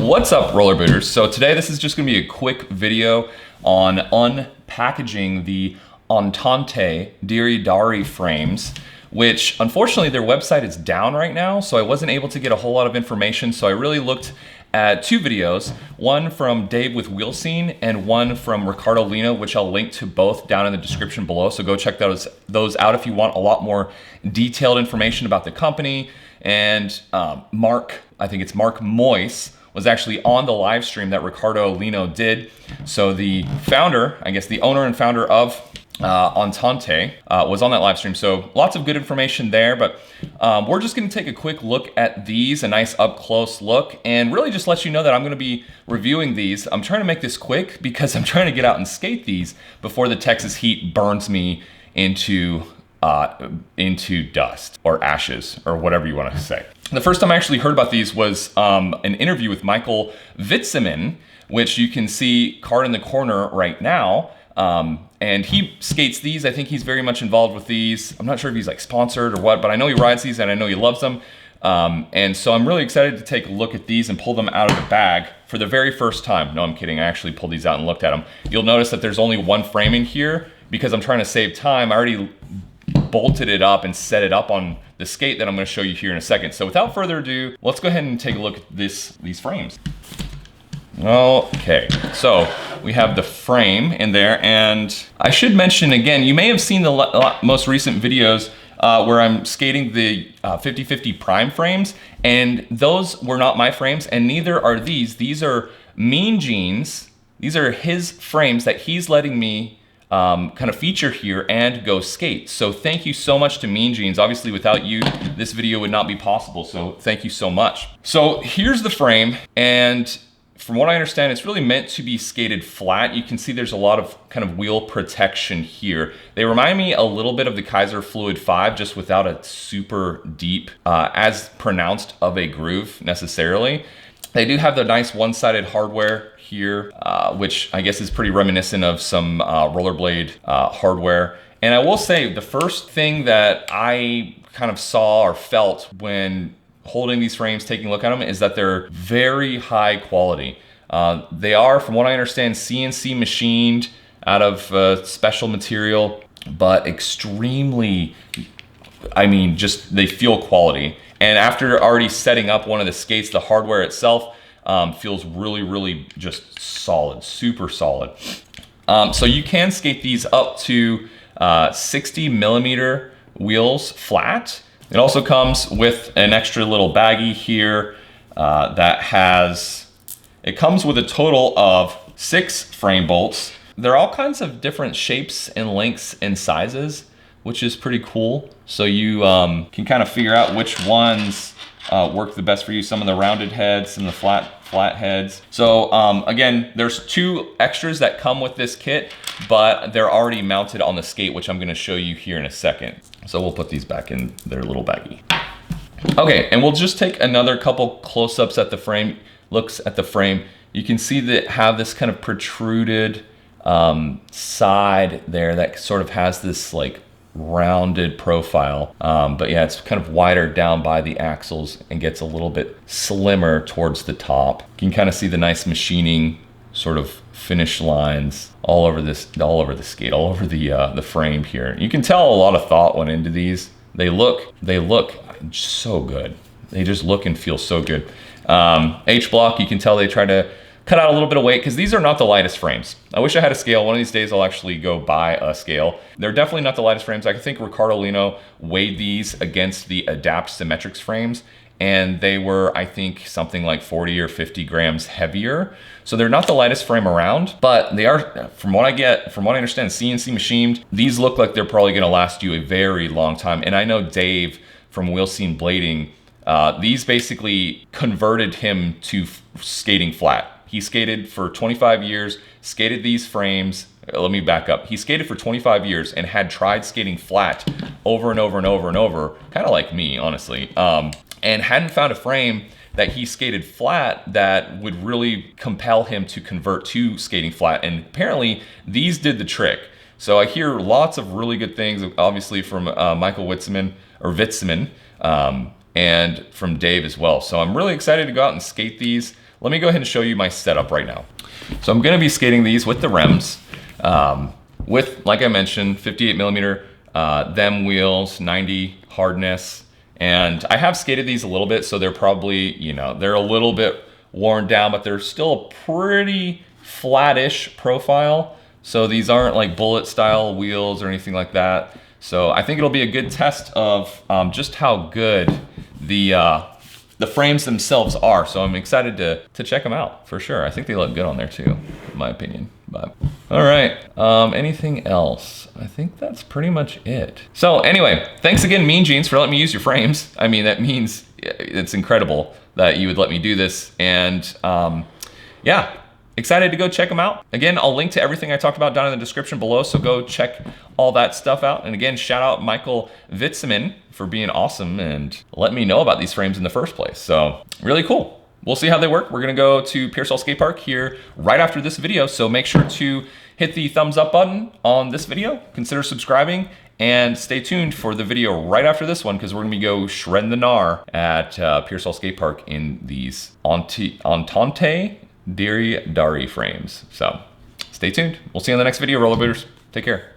What's up, roller booters? So today this is just gonna be a quick video on unpackaging the Entente DiriDari frames, which unfortunately their website is down right now, so I wasn't able to get a whole lot of information. So I really looked at two videos, one from Dave with Wheel Scene and one from Ricardo Lino, which I'll link to both down in the description below. So go check those out if you want a lot more detailed information about the company. And Mark, I think it's Mark Moyse, was actually on the live stream that Ricardo Lino did. So the founder, I guess the owner and founder of Entente was on that live stream. So lots of good information there, but we're just gonna take a quick look at these, a nice up close look, and really just let you know that I'm gonna be reviewing these. I'm trying to make this quick because I'm trying to get out and skate these before the Texas heat burns me into dust or ashes or whatever you want to say. The first time I actually heard about these was an interview with Michael Witzman, which you can see card in the corner right now. And he skates these. I think he's very much involved with these. I'm not sure if he's like sponsored or what, but I know he rides these and I know he loves them. And so I'm really excited to take a look at these and pull them out of the bag for the very first time. No, I'm kidding. I actually pulled these out and looked at them. You'll notice that there's only one frame in here because I'm trying to save time. I already bolted it up and set it up on the skate that I'm going to show you here in a second. So without further ado, let's go ahead and take a look at these frames. Okay, so we have the frame in there, and I should mention again, you may have seen the most recent videos where I'm skating the 50/50 prime frames, and those were not my frames, and neither are these. These are Mean Gene's. These are his frames that he's letting me kind of feature here and go skate. So thank you so much to Mean Gene's. Obviously without you, this video would not be possible. So thank you so much. So here's the frame, and from what I understand, it's really meant to be skated flat. You can see there's a lot of kind of wheel protection here. They remind me a little bit of the Kaiser Fluid 5, just without a super deep, as pronounced of a groove necessarily. They do have the nice one-sided hardware here, which I guess is pretty reminiscent of some rollerblade hardware. And I will say the first thing that I kind of saw or felt when holding these frames, taking a look at them, is that they're very high quality. They are, from what I understand, CNC machined out of special material, but extremely, I mean, just they feel quality. And after already setting up one of the skates, the hardware itself feels really, really just solid, super solid. So you can skate these up to 60 millimeter wheels flat. It also comes with an extra little baggie here it comes with a total of 6 frame bolts. They're all kinds of different shapes and lengths and sizes, which is pretty cool. So you can kind of figure out which ones work the best for you. Some of the rounded heads, some of the flat heads. So again, there's 2 extras that come with this kit, but they're already mounted on the skate, which I'm gonna show you here in a second. So we'll put these back in their little baggie. Okay, and we'll just take another couple close-ups at the frame, looks at the frame. You can see that have this kind of protruded side there that sort of has this like rounded profile. But yeah, it's kind of wider down by the axles and gets a little bit slimmer towards the top. You can kind of see the nice machining sort of finish lines all over the skate, all over the frame here. You can tell a lot of thought went into these. They look so good. They just look and feel so good. H-block, you can tell they try to cut out a little bit of weight because these are not the lightest frames. I wish I had a scale. One of these days I'll actually go buy a scale. They're definitely not the lightest frames. I think Ricardo Lino weighed these against the Adapt Symmetrics frames, and they were, I think, something like 40 or 50 grams heavier. So they're not the lightest frame around, but they are, from what I understand, CNC machined. These look like they're probably gonna last you a very long time. And I know Dave from Wheel Scene Blading, these basically converted him to skating flat. He skated for 25 years, skated these frames. Let me back up. He skated for 25 years and had tried skating flat over and over and over and over, kind of like me, honestly, and hadn't found a frame that he skated flat that would really compel him to convert to skating flat. And apparently these did the trick. So I hear lots of really good things, obviously from Michael Witzman, and from Dave as well. So I'm really excited to go out and skate these. let me go ahead and show you my setup right now. So I'm gonna be skating these with the rims, with, like I mentioned, 58 millimeter them wheels, 90 hardness. And I have skated these a little bit, so they're probably, you know, they're a little bit worn down, but they're still a pretty flattish profile. So these aren't like bullet style wheels or anything like that. So I think it'll be a good test of just how good the frames themselves are. So I'm excited to check them out for sure. I think they look good on there too, in my opinion. But all right, anything else? I think that's pretty much it. So anyway, thanks again, Mean Jeans, for letting me use your frames. I mean, that means it's incredible that you would let me do this. And yeah, excited to go check them out. Again, I'll link to everything I talked about down in the description below, so go check all that stuff out. And again, shout out Michael Vitzeman for being awesome and letting me know about these frames in the first place. So really cool. We'll see how they work. We're gonna go to Pearsall Skate Park here right after this video, so make sure to hit the thumbs up button on this video, consider subscribing, and stay tuned for the video right after this one, because we're gonna go shredding the gnar at Pearsall Skate Park in these Entente DiriDari frames. So stay tuned. We'll see you in the next video, rollerbooters. Take care.